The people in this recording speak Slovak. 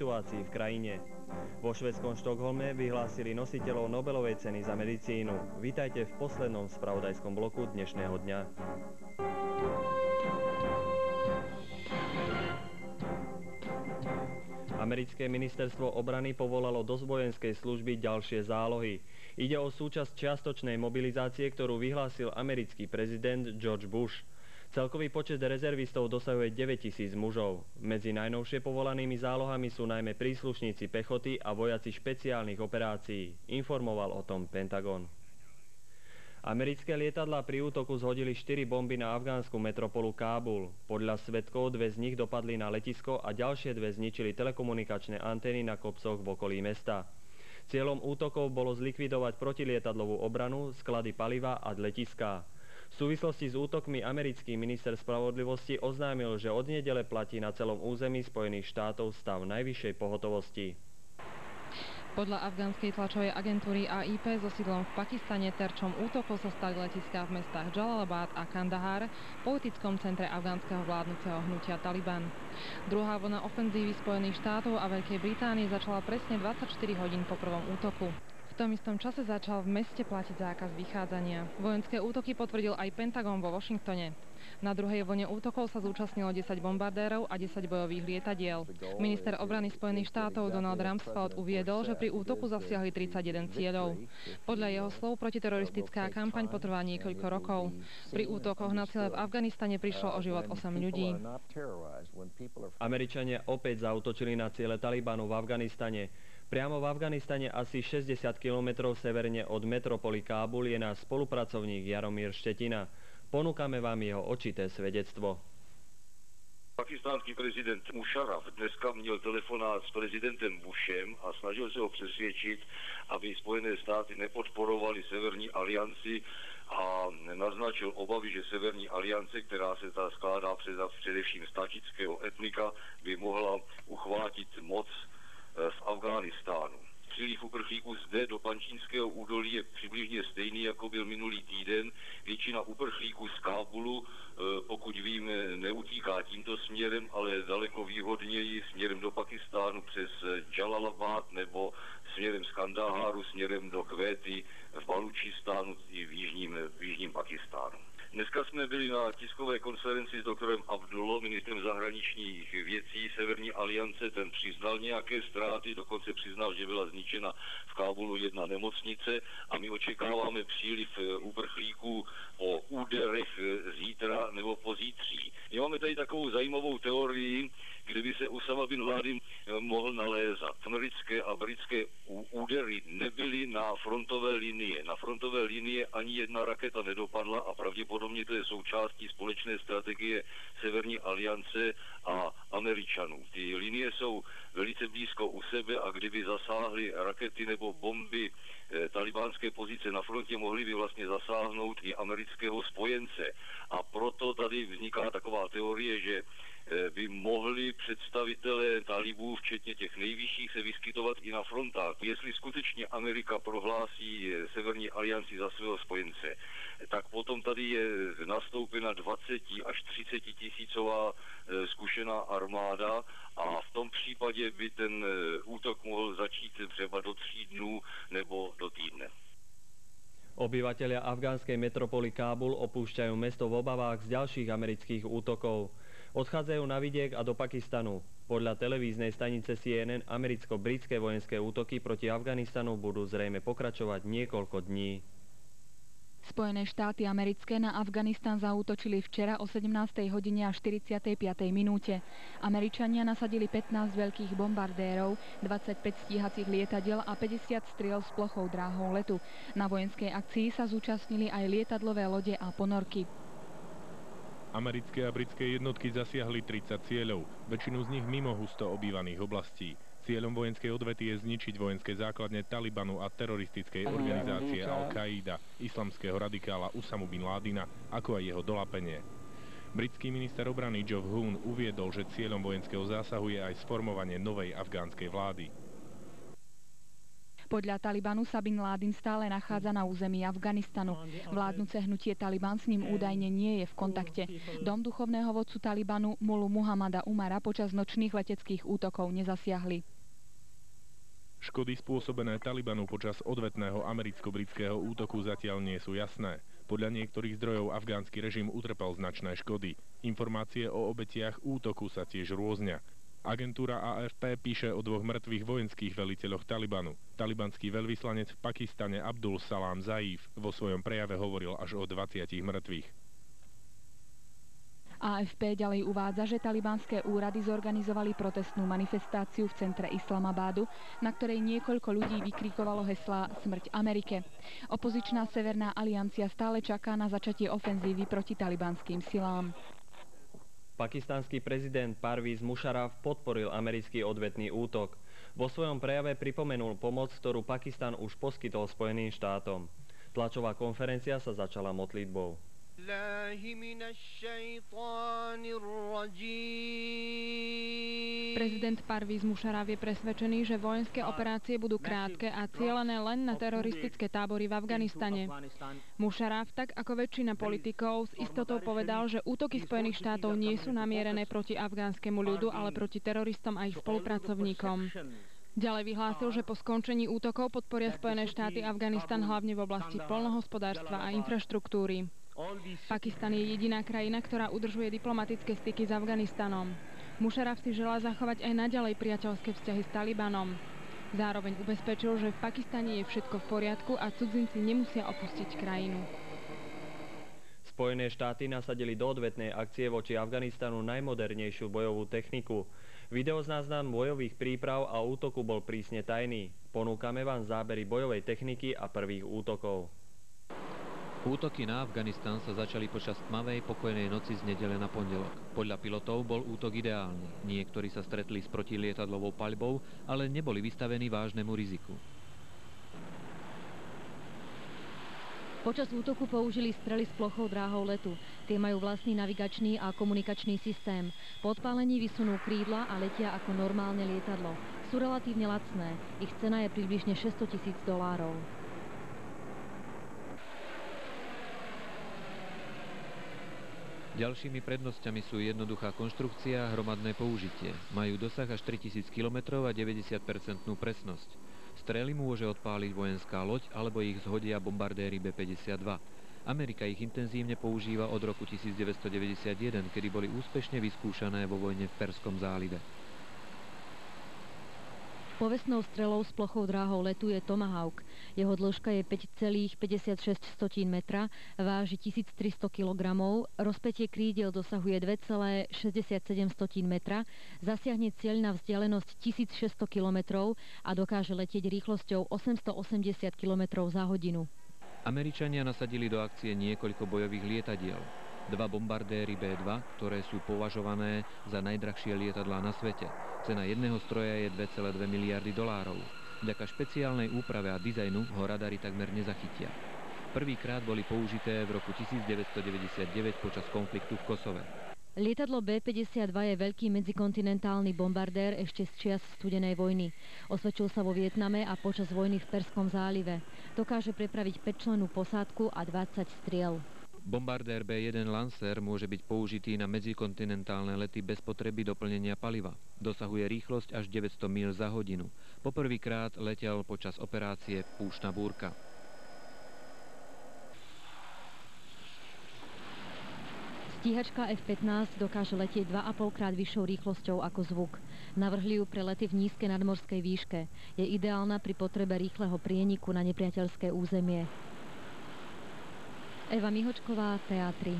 situácii v krajine. Vo švédskom Štokholme vyhlásili nositeľov Nobelovej ceny za medicínu. Vítajte v poslednom spravodajskom bloku dnešného dňa. Americké ministerstvo obrany povolalo do vojenskej služby ďalšie zálohy. Ide o súčasť čiastočnej mobilizácie, ktorú vyhlásil americký prezident George Bush. Celkový počet rezervistov dosahuje 9 000 mužov. Medzi najnovšie povolanými zálohami sú najmä príslušníci pechoty a vojaci špeciálnych operácií, informoval o tom Pentagon. Americké lietadlá pri útoku zhodili 4 bomby na afgánsku metropolu Kábul. Podľa svedkov 2 z nich dopadli na letisko a ďalšie 2 zničili telekomunikačné antény na kopcoch v okolí mesta. Cieľom útokov bolo zlikvidovať protilietadlovú obranu, sklady paliva a letiská. V súvislosti s útokmi americký minister spravodlivosti oznámil, že od nedele platí na celom území Spojených štátov stav najvyššej pohotovosti. Podľa afgánskej tlačovej agentúry AIP so sídlom v Pakistane terčom útokov sa stali letiská v mestách Jalalabad a Kandahar, politickom centre afgánskeho vládnuceho hnutia Taliban. Druhá vlna ofenzívy Spojených štátov a Veľkej Británie začala presne 24 hodín po prvom útoku. V tom istom čase začal v meste platiť zákaz vychádzania. Vojenské útoky potvrdil aj Pentagon vo Washingtone. Na druhej vlne útokov sa zúčastnilo 10 bombardérov a 10 bojových lietadiel. Minister obrany Spojených štátov Donald Rumsfeld uviedol, že pri útoku zasiahli 31 cieľov. Podľa jeho slov protiteroristická kampaň potrvá niekoľko rokov. Pri útokoch na ciele v Afganistane prišlo o život 8 ľudí. Američania opäť zaútočili na ciele Talibanu v Afganistane. Priamo v Afganistane asi 60 kilometrov severne od metropoly Kábul je náš spolupracovník Jaromír Štetina. Ponúkame vám jeho očité svedectvo. Pakistánský prezident Musharraf dneska měl telefonát s prezidentem Bushem a snažil se ho přesvědčit, aby Spojené státy nepodporovali Severní alianci a naznačil obavy, že Severní aliance, která se skládá především z tačického etnika, by mohla uchvátit moc v Afghánistánu. Příliv uprchlíků zde do Pančínského údolí je přibližně stejný, jako byl minulý týden. Většina uprchlíků z Kábulu, pokud vím, neutíká tímto směrem, ale daleko výhodněji směrem do Pakistánu přes Jalalabad nebo směrem z Kandaháru, směrem do Kvéty v Balučistánu i v jižním Pakistánu. Dneska jsme byli na tiskové konferenci s doktorem Abdullo, ministrem zahraničních věcí Severní aliance. Ten přiznal nějaké ztráty, dokonce přiznal, že byla zničena v Kábulu jedna nemocnice a my očekáváme příliv uprchlíků po úderech zítra nebo pozítří. My máme tady takovou zajímavou teorii, kdyby se Usama bin Laden mohl nalézat. Americké a britské údery nebyly na frontové linie. Na frontové linie ani jedna raketa nedopadla a pravděpodobně to je součástí společné strategie Severní aliance a Američanů. Ty linie jsou velice blízko u sebe a kdyby zasáhly rakety nebo bomby talibánské pozice na frontě, mohly by vlastně zasáhnout i amerického spojence. A proto tady vzniká taková teorie, že by mohli představitelé talibů, včetně těch nejvyšších, se vyskytovat i na frontách. Jestli skutečně Amerika prohlásí Severní alianci za svého spojence, tak potom tady je nastoupena 20 až 30 tisícová zkušená armáda a v tom případě by ten útok mohl začít třeba do 3 dnů nebo do týdne. Obyvatelia afgánskej metropoly Kábul opúšťajú mesto v obavách z ďalších amerických útokov. Odchádzajú na vidiek a do Pakistanu. Podľa televíznej stanice CNN americko-britské vojenské útoky proti Afganistanu budú zrejme pokračovať niekoľko dní. Spojené štáty americké na Afganistan zaútočili včera o 17. hodine a 45. minúte. Američania nasadili 15 veľkých bombardérov, 25 stíhacích lietadiel a 50 striel s plochou dráhou letu. Na vojenskej akcii sa zúčastnili aj lietadlové lode a ponorky. Americké a britské jednotky zasiahli 30 cieľov, väčšinu z nich mimo husto obývaných oblastí. Cieľom vojenskej odvety je zničiť vojenské základne Talibanu a teroristickej organizácie Al-Qaida, islamského radikála Usamu bin Ládina, ako aj jeho dolapenie. Britský minister obrany Geoff Hoon uviedol, že cieľom vojenského zásahu je aj sformovanie novej afgánskej vlády. Podľa Talibanu sa bin Ládin stále nachádza na území Afganistanu. Vládnuce hnutie Taliban s ním údajne nie je v kontakte. Dom duchovného vodcu Talibanu Mulu Muhammada Umara počas nočných leteckých útokov nezasiahli. Škody spôsobené Talibanu počas odvetného americko-britského útoku zatiaľ nie sú jasné. Podľa niektorých zdrojov afgánsky režim utrpel značné škody. Informácie o obetiach útoku sa tiež rôznia. Agentúra AFP píše o 2 mŕtvych vojenských veliteľoch Talibanu. Talibanský veľvyslanec v Pakistane Abdul Salam Zaif vo svojom prejave hovoril až o 20 mŕtvych. AFP ďalej uvádza, že talibanské úrady zorganizovali protestnú manifestáciu v centre Islamabadu, na ktorej niekoľko ľudí vykrikovalo heslá Smrť Amerike. Opozičná Severná aliancia stále čaká na začatie ofenzívy proti talibanským silám. Pakistanský prezident Parviz Musharraf podporil americký odvetný útok. Vo svojom prejave pripomenul pomoc, ktorú Pakistan už poskytol Spojeným štátom. Tlačová konferencia sa začala modlitbou. Prezident Parviz Musharraf je presvedčený, že vojenské operácie budú krátke a cielené len na teroristické tábory v Afganistane. Musharraf, tak ako väčšina politikov, s istotou povedal, že útoky Spojených štátov nie sú namierené proti afgánskemu ľudu, ale proti teroristom a ich spolupracovníkom. Ďalej vyhlásil, že po skončení útokov podporia Spojené štáty Afganistan hlavne v oblasti poľnohospodárstva a infraštruktúry. Pakistan je jediná krajina, ktorá udržuje diplomatické styky s Afganistanom. Musharraf si želá zachovať aj naďalej priateľské vzťahy s Talibanom. Zároveň ubezpečil, že v Pakistane je všetko v poriadku a cudzinci nemusia opustiť krajinu. Spojené štáty nasadili do odvetnej akcie voči Afganistanu najmodernejšiu bojovú techniku. Video z náznam bojových príprav a útoku bol prísne tajný. Ponúkame vám zábery bojovej techniky a prvých útokov. Útoky na Afganistan sa začali počas tmavej pokojnej noci z nedele na pondelok. Podľa pilotov bol útok ideálny. Niektorí sa stretli s protilietadlovou paľbou, ale neboli vystavení vážnemu riziku. Počas útoku použili strely s plochou dráhou letu. Tie majú vlastný navigačný a komunikačný systém. Po odpálení vysunú krídla a letia ako normálne lietadlo. Sú relatívne lacné. Ich cena je približne $600 000. Ďalšími prednosťami sú jednoduchá konštrukcia a hromadné použitie. Majú dosah až 3000 km a 90% presnosť. Strely môže odpáliť vojenská loď alebo ich zhodia bombardéry B-52. Amerika ich intenzívne používa od roku 1991, kedy boli úspešne vyskúšané vo vojne v Perskom zálive. Povestnou strelou s plochou dráhou letu je Tomahawk. Jeho dĺžka je 5,56 metra, váži 1300 kg, rozpätie krídiel dosahuje 2,67 metra, zasiahne cieľ na vzdialenosť 1600 km a dokáže letieť rýchlosťou 880 km za hodinu. Američania nasadili do akcie niekoľko bojových lietadiel. 2 bombardéry B-2, ktoré sú považované za najdrahšie lietadlá na svete. Cena jedného stroja je $2,2 miliardy. Vďaka špeciálnej úprave a dizajnu ho radary takmer nezachytia. Prvýkrát boli použité v roku 1999 počas konfliktu v Kosove. Lietadlo B-52 je veľký medzikontinentálny bombardér ešte z čias studenej vojny. Osvedčil sa vo Vietname a počas vojny v Perskom zálive. Dokáže prepraviť 5-člennú posádku a 20 striel. Bombardér B-1 Lancer môže byť použitý na medzikontinentálne lety bez potreby doplnenia paliva. Dosahuje rýchlosť až 900 míl za hodinu. Poprvýkrát letel počas operácie Púšna búrka. Stíhačka F-15 dokáže letieť 2,5 krát vyššou rýchlosťou ako zvuk. Navrhli ju pre lety v nízkej nadmorskej výške. Je ideálna pri potrebe rýchleho prieniku na nepriateľské územie. Eva Mihočková, Teatry.